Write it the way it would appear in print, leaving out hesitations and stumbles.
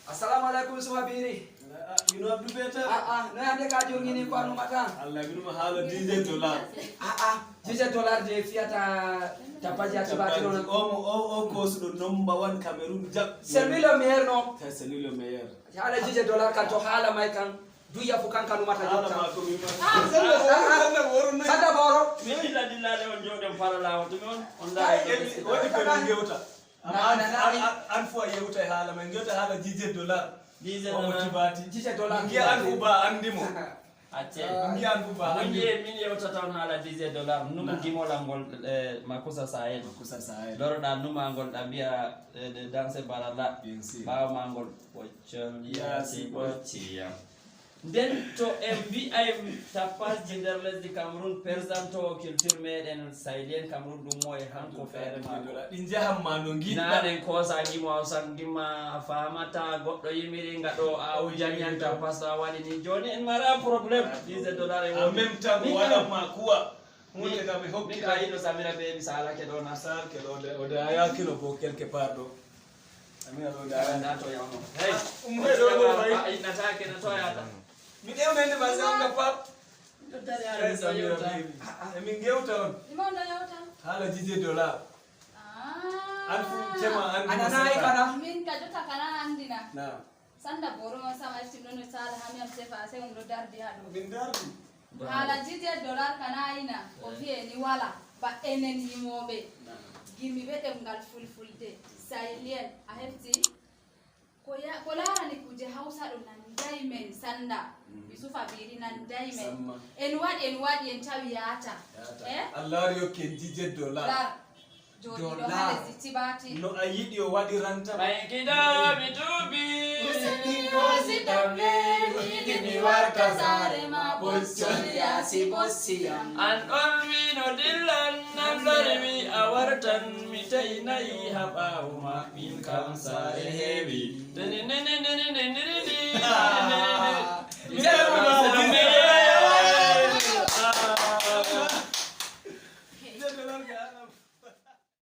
Assalamualaikum subabiri. You know Abdou Beta? No ande ka jur ngini ko anu mata. Allah minuma hala $10. $10 de fiata tapaji atibati non. O course do number 1 Cameroon jab. C'est lui le meilleur non? C'est lui le meilleur. Hala $10 kan to hala mai kan duya fukan kanu mata Hala jota. ma ko mi ma. Sada boro. Mi dilla le on jodem fara lawo to non on da Wadi ko ngewta. An fo yewta hala ma ngewta hala $10. $10 $10 Ngi an uba andimo. acce Ngi an uba mon je min yewta tan hala $10 numu gimola ngol makusa saen Kusa sae. loro da numa ngol da biya danse barala Bien sûr. ba ma ngol pochon ya Yes, si pochi ya den to mbi ay tapas jinder lesdi Cameroon presento culture meden sailien Cameroon dum moy hanko fere ma Ɗin jaham ma no giɗɗa. nanen kosa gimo san gima famata goddo yimiri ngado a janyanta pasta wadi ni joni en mara problem $10 En même temps waɗa ma kuwa. Hunde kam e mi hokki ka yino samira be misala ke do na sar ke ɗo o de a yakilo bo quelque part ɗo. Ami aɗo da da to yawno hey umre ɗo ɗo fay. ai na ta ke na to yata Mi ɗewmende ma sanga pap. do dari ala so yota Emin gewta on Limon da yauta. hala $10. An fu tema an Anana ai kana. Min ka jota kana andina. Na. Sanda boro mo sama istinono sala hami am sefa se undo dardi hado. Min dardi. Hala $10 kana aina o vie ni wala ba enen yimobe. Gimi be dem gal fulfulde. Sailien a hefti ko larani kuje hausa ɗum nan daymen sanda yusufa biri nan daymen en waɗi en tawi yata Allah yokke $10. lar joni ɗo ha lesdi tibati No a yiɗi o waɗiranta. bay kida mi tubi Kosi tamle mi warta sare ma boccol yasi bossiyam an on mi no dillan nan lori mi awartan mi tainayi haɓawo ma min kam sare heewi